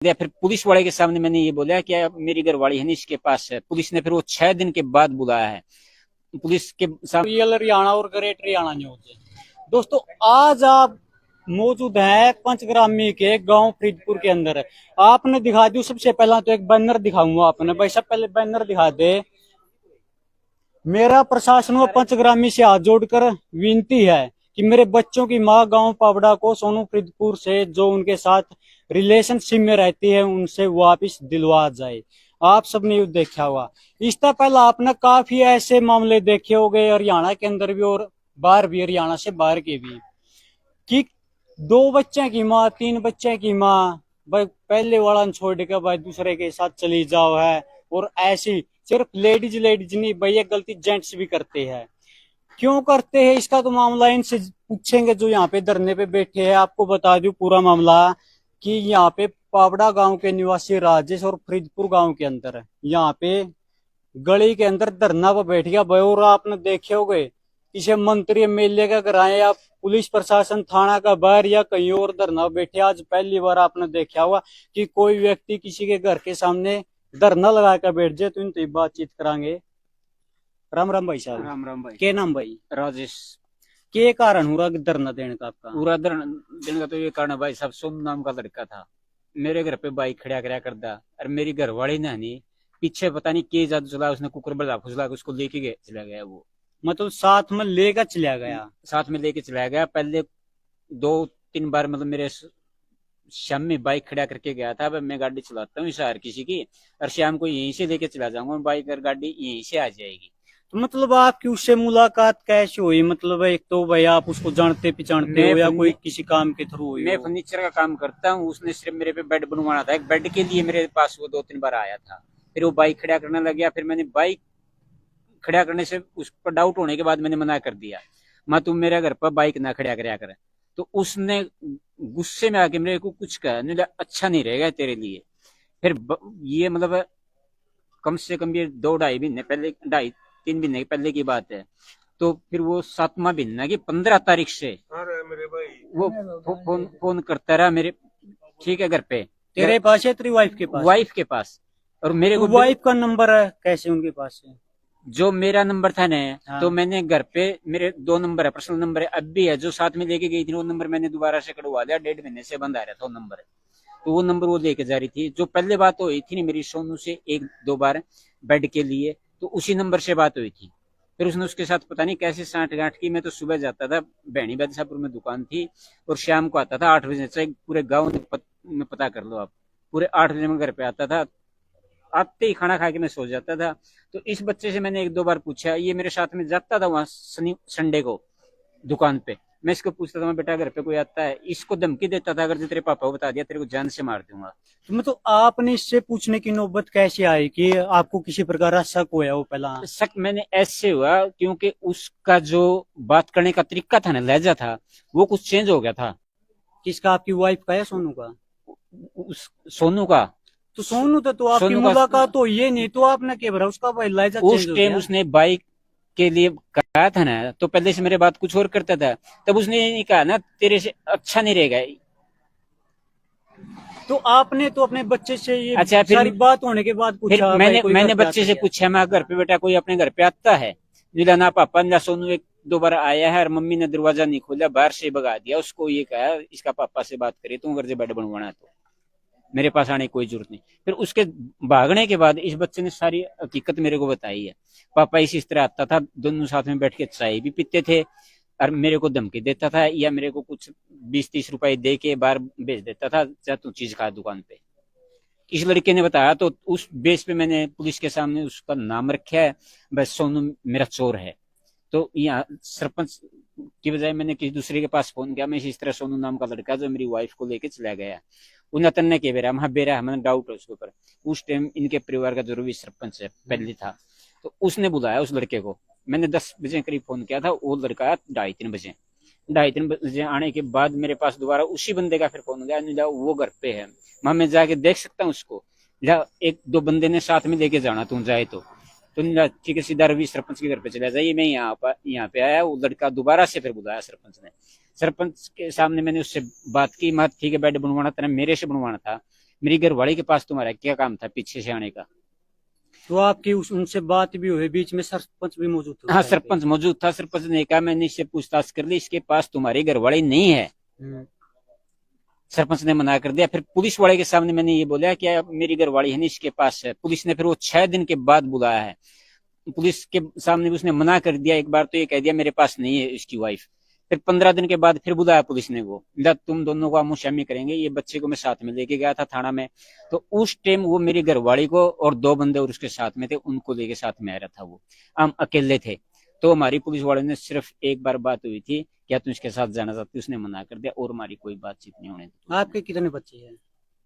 दिया। फिर पुलिस वाले के सामने मैंने ये बोला कि मेरी घरवाली है इसके पास है। पुलिस ने फिर वो 6 दिन के बाद बुलाया है। पुलिस के साथ रियल हरियाणा और ग्रेट हरियाणा न्यूज। दोस्तों, आज आप मौजूद हैं पंचग्रामी के गांव फरीदपुर के अंदर। आपने दिखा दी सबसे पहला तो एक बैनर दिखाऊंगा आपने भाई, सब पहले बैनर दिखा दे। मेरा प्रशासन व पंचग्रामी से हाथ जोड़कर विनती है कि मेरे बच्चों की मां गांव पावड़ा को सोनू फरीदपुर से जो उनके साथ रिलेशनशिप में रहती है उनसे वापिस दिलवा जाए। आप सबने ये देखा हुआ। इससे पहले आपने काफी ऐसे मामले देखे हो गए हरियाणा के अंदर भी और बाहर भी, हरियाणा से बाहर के भी, कि 2 बच्चे की माँ, 3 बच्चे की माँ भाई पहले वाला छोड़ के भाई दूसरे के साथ चली जाओ है। और ऐसी सिर्फ लेडीज लेडीज नहीं भाई, ये गलती जेंट्स भी करते हैं। क्यों करते हैं इसका तो मामला इनसे पूछेंगे जो यहाँ पे धरने पे बैठे हैं। आपको बता दूं पूरा मामला कि यहाँ पे पावड़ा गांव के निवासी राजेश और फरीदपुर गांव के अंदर यहाँ पे गली के अंदर धरना पर बैठ गया भाई। और आपने देखे होंगे किसी मंत्री एमएलए का घर आए या पुलिस प्रशासन थाना का बाहर या कहीं और धरना बैठे। आज पहली बार आपने देखा होगा कि कोई व्यक्ति किसी के घर के सामने धरना लगा कर बैठ जाए। तो इनसे बातचीत करांगे। राम राम भाई साहब। राम राम भाई। के नाम भाई? राजेश। के कारण हुआ धरना देने का आपका? पूरा धरना देने का तो ये कारण है भाई साहब, सोनू नाम का लड़का था मेरे घर पे बाइक खड़ा कराया करता। और मेरी घरवाली ने नहीं पीछे पता नहीं के जादू चला, उसने कुकर बजा फुसला के उसको लेके गए चला गया। वो मतलब साथ में लेकर चला गया? साथ में लेके चला गया। पहले 2-3 बार मतलब मेरे शाम में बाइक खड़ा करके गया था। अब मैं गाड़ी चलाता हूँ शहर किसी की, और शाम को यहीं से लेके चला जाऊंगा बाइक, और गाड़ी यहीं से आ जाएगी। तो मतलब आपकी उससे मुलाकात कैसे हुई? मतलब एक तो भाई आप उसको जानते पहचानते हो या कोई किसी काम के थ्रू हुई? मैं फर्नीचर का काम करता हूँ। उसने सिर्फ मेरे पे बेड बनवाना था, एक बेड के लिए मेरे पास वो 2-3 बार आया था। फिर वो बाइक खड़ा करने लग गया। फिर मैंने बाइक खड़ा करने से उस पर डाउट होने के बाद मैंने मना कर दिया, मैं तुम मेरे घर पर बाइक ना खड़ा कराया कर। तो उसने गुस्से में आके मेरे को कुछ कहा, नहीं अच्छा नहीं रहेगा तेरे लिए। फिर ये मतलब कम से कम ये 2-2.5 महीने पहले, 2.5-3 महीने पहले की बात है। तो फिर वो 7वां महीना की 15 तारीख से वो फोन करता रहा मेरे, ठीक है, घर पे तेरे पास है तेरी वाइफ के पास? वाइफ के पास। और मेरे तो को वाइफ का नंबर है कैसे उनके पास है? जो मेरा नंबर था ना, हाँ। तो मैंने घर पे मेरे 2 नंबर है, पर्सनल नंबर है अब भी है, जो साथ में लेके गई थी वो नंबर मैंने दोबारा से कटवा दिया। 1.5 महीने से बंद आ रहा था वो नंबर। तो वो नंबर वो लेके जा रही थी। जो पहले बात हुई थी ना मेरी सोनू से 1-2 बार बेड के लिए, तो उसी नंबर से बात हुई थी। फिर उसने उसके साथ पता नहीं कैसे साठ गांठ की। मैं तो सुबह जाता था, बहनी बादशाहपुर में दुकान थी, और शाम को आता था 8 बजे। से पूरे गाँव में पता कर लो आप, पूरे 8 बजे में घर पे आता था। आते ही खाना खा के मैं सो जाता था। तो इस बच्चे से मैंने 1-2 बार पूछा, ये मेरे साथ में जाता था वहां संडे को दुकान पे। मैं इसको पूछता था, मैं बेटा घर पे कोई आता है, इसको धमकी देता था, अगर जो तेरे पापा को बता दिया तेरे को जान से मार दूंगा। तो मतलब आपने इससे पूछने की नौबत कैसे आई कि आपको किसी प्रकार का शक हुआ? वो पहला शक मैंने ऐसे हुआ क्योंकि उसका जो बात करने का तरीका था ना, लहजा था, वो कुछ चेंज हो गया था। किसका? आपकी वाइफ का या सोनू का? उस सोनू का। तो सोनू तो आपकी मुलाकात तो ये नहीं, तो आपने क्या भरा उसका भाई लहजा चेंज उस हो टाइम गया? उसने बाइक के लिए कहा था ना, तो पहले से मेरे बात कुछ और करता था। तब उसने ये कहा ना, तेरे से अच्छा नहीं रहेगा। तो आपने तो अपने बच्चे से ये अच्छा, सारी बात होने के बाद फिर पूछा? मैंने बच्चे से पूछा, मैं घर पे बेटा कोई अपने घर पे आता है? जिला ना पापा ना सोनू 1-2 बार आया है, और मम्मी ने दरवाजा नहीं खोला, बाहर से भगा दिया उसको। ये कहा इसका पापा से बात करे, तू अगर से बेड बनवाना तो मेरे पास आने की कोई जरूरत नहीं। फिर उसके भागने के बाद इस बच्चे ने सारी हकीकत मेरे को बताई है। पापा इस तरह आता था, दोनों साथ में बैठ के चाय भी पीते थे, और मेरे को धमकी देता था, या मेरे को कुछ 20-30 रुपए दे के बाहर भेज देता था, चाहे तू चीज खा दुकान पे। इस लड़के ने बताया। तो उस बेस पे मैंने पुलिस के सामने उसका नाम रखा है, बस सोनू मेरा चोर है। तो यहाँ सरपंच की बजाय मैंने किसी दूसरे के पास फोन किया, मैं इस तरह सोनू नाम का लड़का जो मेरी वाइफ को लेके चला गया। उन्हें ने के बेरा वहां बेरा हमें डाउट है उसके ऊपर। उस टाइम इनके परिवार का जरूरी सरपंच है पहले था। तो उसने बुलाया उस लड़के को। मैंने 10 बजे करीब फोन किया था, वो लड़का आया 2:30-3 बजे। 2:30-3 बजे आने के बाद मेरे पास दोबारा उसी बंदे का फिर फोन गया, वो घर पे है, मैं जाके देख सकता हूँ उसको? 1-2 बंदे ने साथ में लेके जाना, तुम जाए तो ठीक है, सीधा रवि सरपंच के घर पे चला जाइए। मैं यहाँ पे आया। वो लड़का दोबारा से फिर बुलाया सरपंच ने। सरपंच के सामने मैंने उससे बात की, मैं ठीक है बेड बनवाना था, मेरे से बनवाना था, मेरी घरवाली के पास तुम्हारा क्या काम था पीछे से आने का? तो आपकी उनसे बात भी हुई, बीच में सरपंच भी मौजूद थे उस हाँ, टाइम पे? सरपंच मौजूद था। सरपंच ने कहा, मैंने इससे पूछताछ कर ली, इसके पास तुम्हारी घरवाली नहीं है। हम्म। सरपंच ने मना कर दिया। फिर पुलिस वाले के सामने मैंने ये बोला कि अब मेरी घरवाली है नहीं, इसके पास है। पुलिस ने फिर वो 6 दिन के बाद बुलाया है। पुलिस के सामने भी उसने मना कर दिया। एक बार तो ये कह दिया मेरे पास नहीं है इसकी वाइफ। फिर 15 दिन के बाद फिर बुलाया पुलिस ने को, तुम दोनों को आमो शामी करेंगे। ये बच्चे को मैं साथ में लेके गया था थाना में। तो उस टाइम वो मेरी घरवाली को और 2 बंदे और उसके साथ में थे, उनको लेके साथ में आ रहा था। वो हम अकेले थे। तो हमारी पुलिस वाले ने सिर्फ एक बार बात हुई थी, क्या तुम इसके साथ जाना चाहती? उसने मना कर दिया और हमारी कोई बातचीत नहीं होने दी। आपके कितने बच्चे हैं?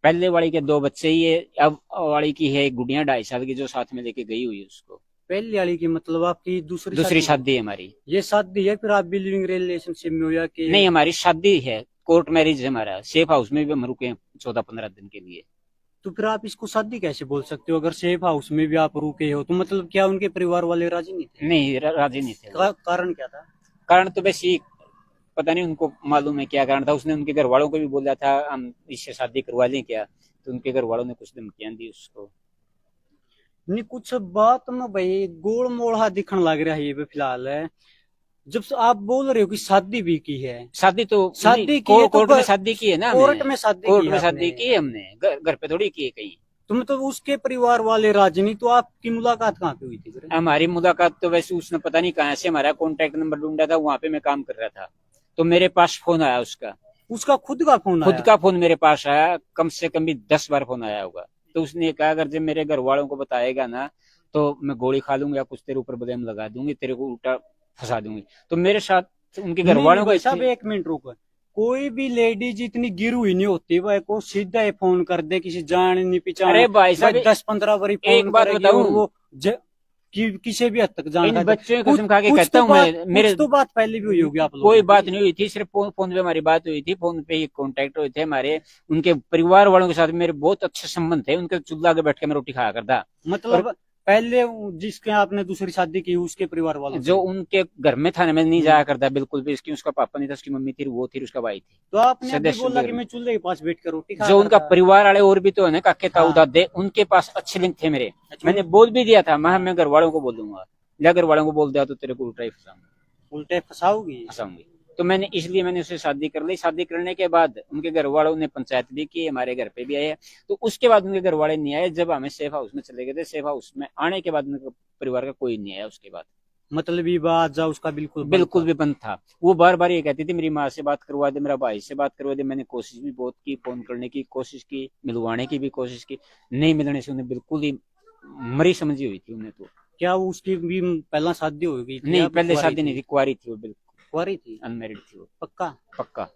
पहले वाली के 2 बच्चे ही है। अब वाली की है एक गुड़िया 2.5 साल की, जो साथ में लेके गई हुई है उसको। पहली वाली की मतलब आपकी दूसरी शादी है हमारी। ये शादी है, फिर आप भी लिविंग रिलेशनशिप में हो या कि? नहीं, हमारी शादी है, कोर्ट मैरिज है हमारा। सेफ हाउस में भी हम रुके 14-15 दिन के लिए। तो फिर आप इसको शादी कैसे बोल सकते हो? अगर सेफ हाउस में भी आप रुके हो तो मतलब क्या उनके परिवार वाले राजी नहीं थे? नहीं, राजी नहीं थे। कारण क्या था? कारण तो बस ये पता नहीं उनको मालूम है क्या कारण था। उसने उनके घर वालों को भी बोला था हम इससे शादी करवा लें क्या, तो उनके घर वालों ने कुछ धमकियां दी उसको। नहीं, कुछ बात में भाई गोल मोड़ा दिखने लग रहा है ये भी फिलहाल है। जब से आप बोल रहे हो कि शादी भी की है, शादी तो शादी की है तो कोर्ट में शादी की है ना हमने। कोर्ट में शादी कोर्ट की में है शादी आपने। की है हमने, घर पे थोड़ी की है कहीं। तो मतलब उसके परिवार वाले राजी नहीं, तो आपकी मुलाकात कहाँ पे हुई थी फिर? हमारी मुलाकात तो वैसे उसने पता नहीं कहाँ से हमारा कॉन्टेक्ट नंबर ढूंढा था, वहां पे मैं काम कर रहा था। तो मेरे पास फोन आया उसका। उसका खुद का फोन खुद आया? का फोन मेरे पास आया, कम से कम भी 10 बार फोन आया होगा। तो उसने कहा अगर जब मेरे घर वालों को बताएगा ना तो मैं गोली खा लूंगा, कुछ तेरे ऊपर ब्लेम लगा दूंगी, तेरे को उल्टा फंसा दूंगी। तो मेरे साथ उनके घर नहीं वालों भाई को साहब, एक मिनट रुको। कोई भी लेडीज इतनी गिरी हुई नहीं होती, वह को सीधा ही फोन कर दे किसी जान नहीं पहचान। अरे भाई साहब, 10-15 बारी एक फोन बात करेगी बताऊं, और वो किसी भी हद तक जान इन का बच्चों की कसम खा के कहता हूँ मैं, मेरे कुछ तो बात पहले भी हुई होगी आप लोगों कोई की। बात नहीं हुई थी, सिर्फ फोन पे हमारी बात हुई थी। फोन पे ही कांटेक्ट हुए थे हमारे। उनके परिवार वालों के साथ मेरे बहुत अच्छे संबंध थे। उनके चूल्हा के बैठ के मैं रोटी खाया करता। मतलब पहले जिसके आपने दूसरी शादी की उसके परिवार वालों जो से? उनके घर में था ना, मैं नहीं जाया करता बिल्कुल भी। इसकी उसका पापा नहीं था, उसकी मम्मी थी, वो थी, उसका भाई थी। तो आपने अभी सदस्य बोला उनके कि घर में। मैं चूल्हे के पास बैठ कर रोटी खा जो उनका करता। परिवार वाले और भी तो है ना, काके ताऊ हाँ। दादे, उनके पास अच्छे लिंक थे मेरे। अच्छा, मैंने बोल भी दिया था, मैं घर वालों को बोल दूंगा, या घर वालों को बोल दिया तो तेरे को उल्टा ही उल्टे फंसाओगी? फंसाऊंगी। तो मैंने इसलिए मैंने उससे शादी कर ली। शादी करने के बाद उनके घर वालों ने पंचायत भी की, हमारे घर पे भी आए। तो उसके बाद उनके घर वाले नहीं आए। जब हमें सेफ हाउस में चले गए थे, सेफ हाउस में आने के बाद उनके परिवार का कोई नहीं आया उसके बाद। मतलब ये बात जा उसका बिल्कुल बिल्कुल भी बंद था। वो बार बार ये कहती थी मेरी माँ से बात करवा दे, मेरा भाई से बात करवा दे। मैंने कोशिश भी बहुत की, फोन करने की कोशिश की, मिलवाने की भी कोशिश की। नहीं मिलने से उन्हें बिल्कुल ही मरी समझी हुई थी उन्हें। तो क्या उसकी भी पहला शादी हो गई थी? नहीं, या पहले कुंवारी शादी नहीं थी, कुंवारी थी वो, बिल्कुल कुंवारी थी? अनमेरिड थी वो। पक्का? पक्का।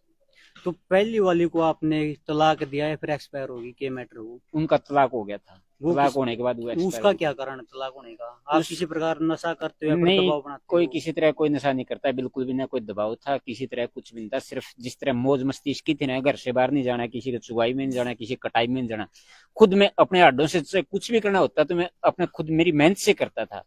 तो पहली वाली को आपने तलाक दिया है, फिर एक्सपायर होगी, क्या मैटर हो? उनका तलाक हो गया था। वो तलाक होने के बाद वो उसका एक्सपायर। क्या कारण है तलाक होने का? आप किसी प्रकार नशा करते हो या फिर नहीं, दबाव बनाते कोई हो? किसी तरह कोई नशा नहीं करता, बिल्कुल भी ना कोई दबाव था, किसी तरह कुछ भी नहीं था। सिर्फ जिस तरह मौज मस्ती इसकी थी ना, घर से बाहर नहीं जाना, किसी की चुगाई में नहीं जाना, किसी कटाई में नहीं जाना। खुद में अपने हाथों से कुछ भी करना होता तो मैं अपने खुद मेरी मेहनत से करता था।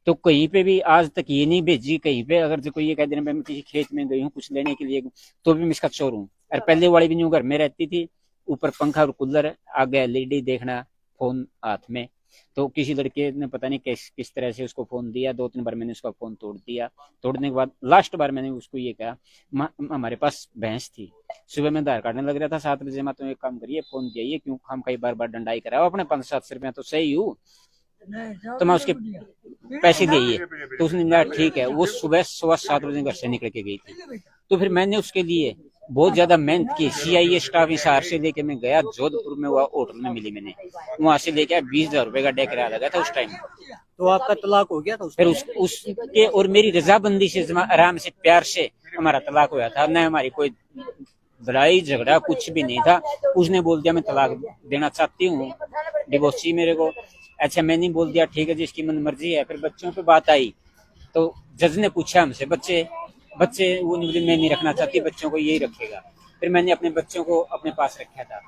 तो कहीं पे भी आज तक ये नहीं भेजी कहीं पे। अगर जो कोई ये कह देना मैं किसी खेत में गई हूँ कुछ लेने के लिए, तो भी मैं इसका चोर हूँ। और पहले वाली भी न्यू घर में रहती थी, ऊपर पंखा और कूलर, आगे एलईडी देखना, फोन हाथ में। तो किसी लड़के ने पता नहीं किस तरह से उसको फोन दिया। 2-3 बार मैंने उसका फोन तोड़ दिया। तोड़ने के बाद लास्ट बार मैंने उसको ये कहा, हमारे पास भैंस थी, सुबह में धार काटने लग रहा था 7 बजे। मैं तो एक काम करिए, फोन दिया क्यों हम कई बार डंडाई कराओ अपने 500-700 रुपया तो सही हूँ, तो मैं उसके पैसे दिए। तो उसने कहा ठीक है। वो सुबह 7:15 बजे घर से निकल के गई थी। तो फिर मैंने उसके लिए बहुत ज्यादा मेहनत की। सीआईए स्टाफ हिसार से लेके मैं गया जोधपुर में, वह होटल में मिली मैंने, वहां से लेके 20,000 रुपए का डेकरा लगा था उस टाइम। तो आपका तलाक हो गया था फिर उसका? उसके और मेरी रजाबंदी से आराम से प्यार से हमारा तलाक हुआ था। न हमारी कोई लड़ाई झगड़ा कुछ भी नहीं था। उसने बोल दिया मैं तलाक देना चाहती हूँ, डिवोर्स चाहिए मेरे को। अच्छा, मैंने बोल दिया ठीक है जिसकी मन मर्जी है। फिर बच्चों पे बात आई तो जज ने पूछा हमसे, बच्चे वो मैं नहीं रखना चाहती, बच्चों को यही रखेगा। फिर मैंने अपने बच्चों को अपने पास रखा था।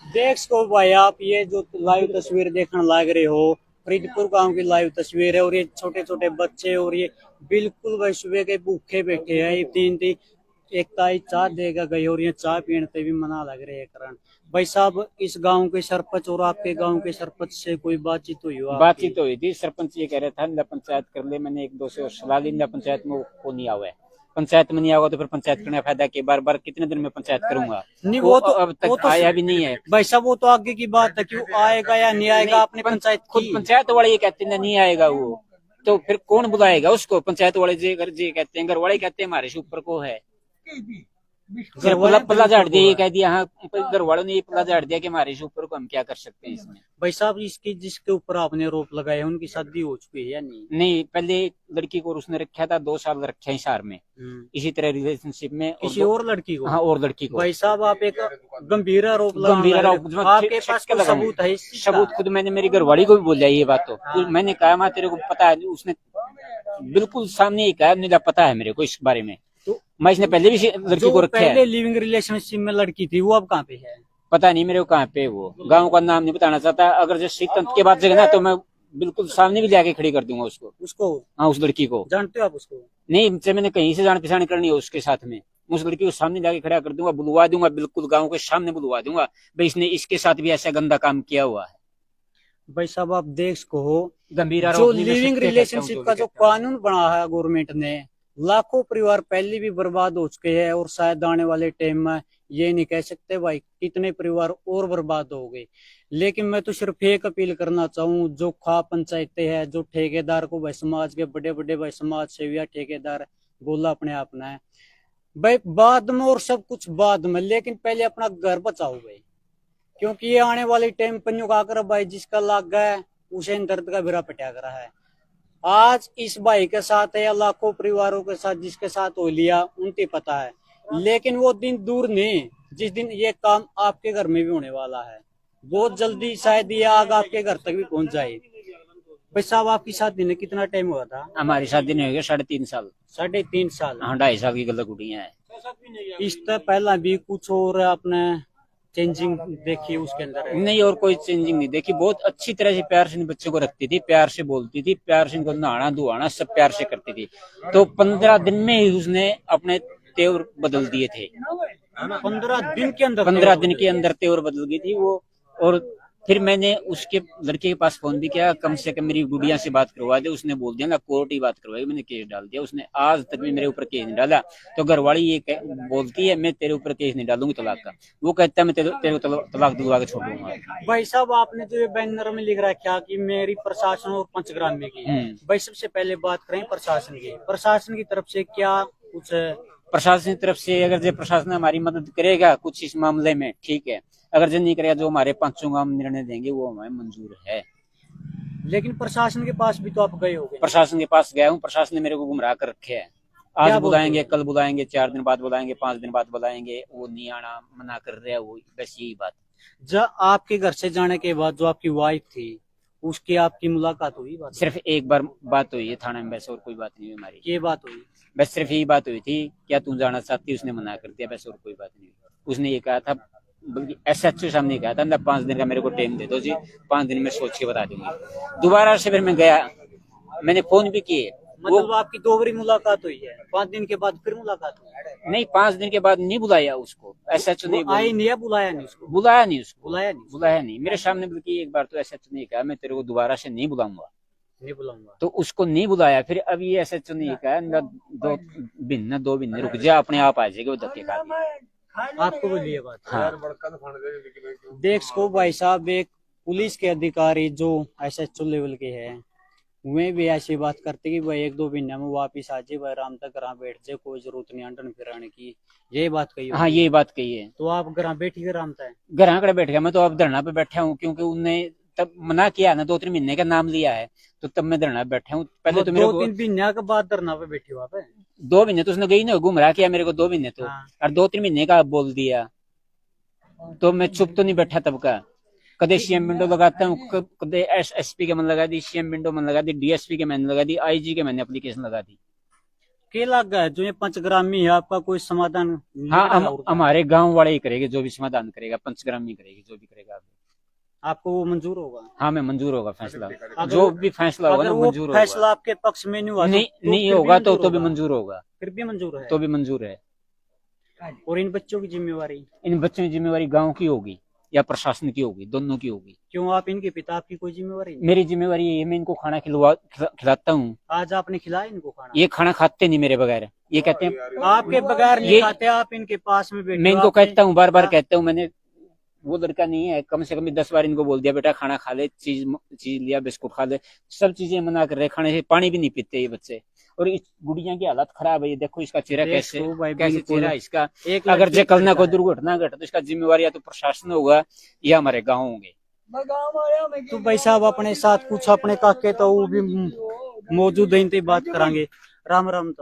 देख सको भाई आप, ये जो लाइव तस्वीर देखने लग रहे हो, फरीदपुर गांव की लाइव तस्वीर है। और ये छोटे छोटे बच्चे और ये बिल्कुल भाई सुबह के भूखे बैठे हैं, ये 3 एक ताई चाय देगा गई और ये चाय पीने भी मना लग रहे है करण। भाई साहब, इस गांव के सरपंच और आपके गांव के सरपंच से कोई बातचीत हुई हो आपकी? बातचीत तो हुई थी, सरपंच ये कह रहा था ना पंचायत कर ले, मैंने एक दो से सलाह ली ना, पंचायत में वो नहीं आवा है। पंचायत में नहीं आवा तो फिर पंचायत करने का फायदा कि बार बार कितने दिन में पंचायत करूंगा। नहीं वो तो अब तक आया भी नहीं है। भाई साहब वो तो आगे की बात है कि वो आएगा या नहीं आएगा, आपने पंचायत खुद की। पंचायत वाले ये कहते हैं नहीं आएगा वो, तो फिर कौन बुलाएगा उसको? पंचायत वाले जी कहते हैं, घर वाले कहते हैं हमारे से ऊपर को है। फिर पल्ला झाड़ दिया, ये कह दिया, हाँ घर वालों ने ये पल्ला झाड़ दिया कि हमारे से ऊपर को हम क्या कर सकते हैं इसमें। भाई साहब इसकी जिसके ऊपर आपने आरोप लगाए हैं उनकी शादी हो चुकी है या नहीं? नहीं, पहले लड़की को उसने रखा था, 2 साल रखा है हिसार में, इसी तरह रिलेशनशिप में किसी और लड़की को? हाँ, और लड़की को। भाई साहब आप एक गंभीर आरोप गंभीर आरोप, आपके पास कोई सबूत है? सबूत खुद मैंने मेरी घरवाली को भी बोला ये बात। तो मैंने कहा माँ तेरे को पता है? उसने बिल्कुल सामने ही कहा मुझे पता है मेरे को इस बारे में। तो मैं इसने पहले भी लड़की को रखा है। पहले लिविंग रिलेशनशिप में लड़की थी वो अब कहाँ पे है? पता नहीं मेरे को कहाँ पे, वो गांव का नाम नहीं बताना चाहता। अगर जैसे तंत्र के बाद जगह ना तो मैं बिल्कुल सामने भी जाके खड़ी कर दूंगा उसको। हाँ, उस लड़की को। जानते हो आप उसको? नहीं, मैंने कहीं से जान पहचान करनी है उसके साथ में, उस लड़की को सामने जाके खड़ा कर दूंगा, बुलवा दूंगा, बिल्कुल गाँव के सामने बुलवा दूंगा भाई इसने इसके साथ भी ऐसा गंदा काम किया हुआ है। भाई साहब आप देख सको गंभीर जो लिविंग रिलेशनशिप का जो कानून बना है गवर्नमेंट ने, लाखों परिवार पहले भी बर्बाद हो चुके हैं और शायद आने वाले टाइम में ये नहीं कह सकते भाई कितने परिवार और बर्बाद हो गए। लेकिन मैं तो सिर्फ एक अपील करना चाहूँ, जो खा पंचायतें हैं, जो ठेकेदार को भाई समाज के बड़े बड़े भाई समाज सेवी ठेकेदार बोला अपने अपना है भाई, बाद में और सब कुछ बाद में, लेकिन पहले अपना घर बचाओ भाई, क्योंकि ये आने वाले टाइम पंजों का आकर भाई जिसका लाग गया उसे दर्द का बिरा पटा कर रहा है। आज इस भाई के साथ है या लाखों परिवारों के साथ जिसके साथ हो लिया उनकी पता है, लेकिन वो दिन दूर नहीं जिस दिन ये काम आपके घर में भी होने वाला है। बहुत जल्दी शायद ये आग आपके घर तक भी पहुंच जाए। भाई साहब आपकी शादी ने कितना टाइम हुआ था? हमारी शादी नहीं हो गया 3.5 साल। 3.5 साल? हाँ, 2.5 साल की गलत गुड़िया है। इससे पहला भी कुछ और आपने चेंजिंग देखी उसके अंदर? नहीं, और कोई चेंजिंग नहीं देखी। बहुत अच्छी तरह से प्यार से बच्चों को रखती थी, प्यार से बोलती थी, प्यार से इनको नहाना धुआना सब प्यार से करती थी। तो 15 दिन में ही उसने अपने तेवर बदल दिए थे। 15 दिन के अंदर? 15 दिन के अंदर तेवर बदल गई थी वो। और फिर मैंने उसके लड़के के पास फोन भी किया, कम से कम मेरी गुड़िया से बात करवा दे। उसने बोल दिया ना कोर्ट ही बात करवाई। मैंने केस डाल दिया। उसने आज तक भी मेरे ऊपर केस नहीं डाला। तो घरवाली ये बोलती है मैं तेरे ऊपर केस नहीं डालूंगी तलाक का। वो कहता है मैं तेरे को तलाक दिलवा के छोड़ दूंगा। भाई साहब आपने जो ये बैनर में लिख रखा कि मेरी प्रशासन और पंचग्राम्य की, भाई सबसे पहले बात करें प्रशासन की। प्रशासन की तरफ से क्या कुछ? प्रशासन की तरफ से अगर जो प्रशासन हमारी मदद करेगा कुछ इस मामले में ठीक है, अगर जो नहीं करेगा जो हमारे 5 गांव निर्णय देंगे वो हमें मंजूर है। लेकिन प्रशासन के पास भी तो आप गए होंगे? प्रशासन के पास गया हूँ। प्रशासन ने मेरे को गुमराह कर रखे है। आज बुलाएंगे, कल बुलाएंगे, 4 दिन बाद बुलाएंगे, 5 दिन बाद बुलाएंगे, वो नहीं आना मना कर रहे हैं। वो बस यही बात। जब आपके घर से जाने के बाद जो आपकी वाइफ थी उसकी आपकी मुलाकात हुई? बात सिर्फ एक बार बात हुई है थाना में, बस और कोई बात नहीं हुई हमारी। ये बात हुई? बस सिर्फ यही बात हुई थी, क्या तू जाना चाहती? उसने मना कर दिया, बस और कोई बात नहीं। उसने ये कहा था, बल्कि SHO सामने कहा था 5 दिन का मेरे को टाइम दे दो जी, 5 दिन में सोच के बता दूंगी। दोबारा से फिर मैं गया, मैंने फोन भी किए। मतलब आपकी 2 बारी मुलाकात हुई है? 5 दिन के बाद फिर मुलाकात हुई? नहीं, 5 दिन के बाद नहीं बुलाया उसको। SHO नहीं आई नहीं है? बुलाया नहीं उसको? बुलाया नहीं उसको, बुलाया नहीं मेरे सामने। बल्कि एक बार तो SHO ने कहा मैं तेरे को दोबारा से नहीं बुलाऊंगा, तो उसको नहीं बुलाया। फिर अब ये SHO ने कहा 2 महीने रुक जा, अपने आप आ जाएगा वो धक्के खा के। आपको बोलिए बात? हाँ। देख सको भाई साहब एक पुलिस के अधिकारी जो SHO लेवल के हैं वे भी ऐसी बात करते कि भाई 1-2 महीने में वापिस आ जाए, भाई आराम तक घर बैठ जाए, कोई जरूरत नहीं अंडन फिराने की। यही बात कही? हाँ, यही बात कही है। तो आप घर बैठ के आराम था? घर खड़े बैठ गया मैं तो। अब धरना पे बैठा हूँ क्योंकि उनने तब मना किया ना, 2-3 महीने का नाम लिया है, तो तब मैं धरना बैठा हूँ। पहले तो मेरे को 2-3 महीने के बाद धरना पे बैठे हुआ? 2 महीने तो उसने गई ना, गुमराह किया मेरे को 2 महीने तो। और 2-3 महीने का बोल दिया तो मैं चुप तो नहीं बैठा तब का। कदे CM विंडो लगाता हूँ, कदे SSP के मन लगा दी, CM विंडो मन लगा दी, DSP के मैंने लगा दी, IG के मैंने एप्लीकेशन लगा दी। क्या लग है जो ये पंचग्रामी है आपका कोई समाधान? हाँ, हमारे गांव वाले ही करेंगे जो भी समाधान करेगा, पंचग्रामी करेगी जो भी करेगा। आपको वो मंजूर होगा? हाँ, मैं मंजूर होगा फैसला, जो भी फैसला होगा ना मंजूर होगा। फैसला आपके पक्ष में नहीं हुआ? नहीं होगा तो भी मंजूर होगा। फिर भी मंजूर है? तो भी मंजूर है। और इन बच्चों की जिम्मेवारी इन बच्चों की जिम्मेवारी गांव की होगी या प्रशासन की होगी, दोनों की होगी। क्यों? आप इनके पिता, आपकी कोई जिम्मेवारी नहीं? मेरी जिम्मेवारी ये है, मैं इनको खाना खिलाता हूँ। आज आपने खिलाया इनको खाना? ये खाना खाते नहीं मेरे बगैर, ये कहते हैं आपके बगैर नहीं खाते, आप इनके पास में बैठे मैं हो, इनको आपने- कहता हूँ, बार बार कहता हूँ मैंने, वो लड़का नहीं है, कम से कम 10 बार इनको बोल दिया बेटा खाना खा ले, चीज लिया, बिस्कुट खा ले, सब चीजें मना कर रहे, खाने से पानी भी नहीं पीते ये बच्चे। और इस गुड़िया की हालत खराब है, ये देखो इसका चेहरा कैसे देखो भाई, कैसे बिल्कुल। चेहरा इसका। एक अगर लड़की जो कल ना का कोई है। दुर्घटना घटे तो इसका जिम्मेवार या तो प्रशासन होगा या हमारे गाँव होंगे। तो भाई साहब अपने साथ कुछ अपने काके तो वो भी मौजूद है, इनसे बात करांगे। राम राम।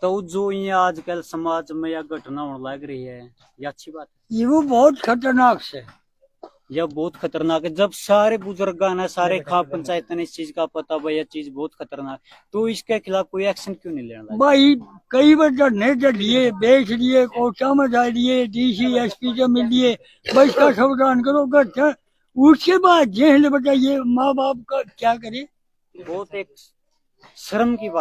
तो जो ये आजकल समाज में या घटना होने लग रही है, ये अच्छी बात है? ये वो बहुत खतरनाक से। यह बहुत खतरनाक है। जब सारे बुजुर्ग ने, सारे खाप पंचायत ने इस चीज का पता भाई यह चीज बहुत खतरनाक, तो इसके खिलाफ कोई एक्शन क्यों नहीं लेना? भाई कई बार धरने चलिए, बेच लिए, कोर्टा में जा लिए, डीसी एसपी से मिल लिए, बस का समाधान करो घर। उसके बाद जेल बताइए माँ बाप का क्या करे। बहुत एक शर्म की बात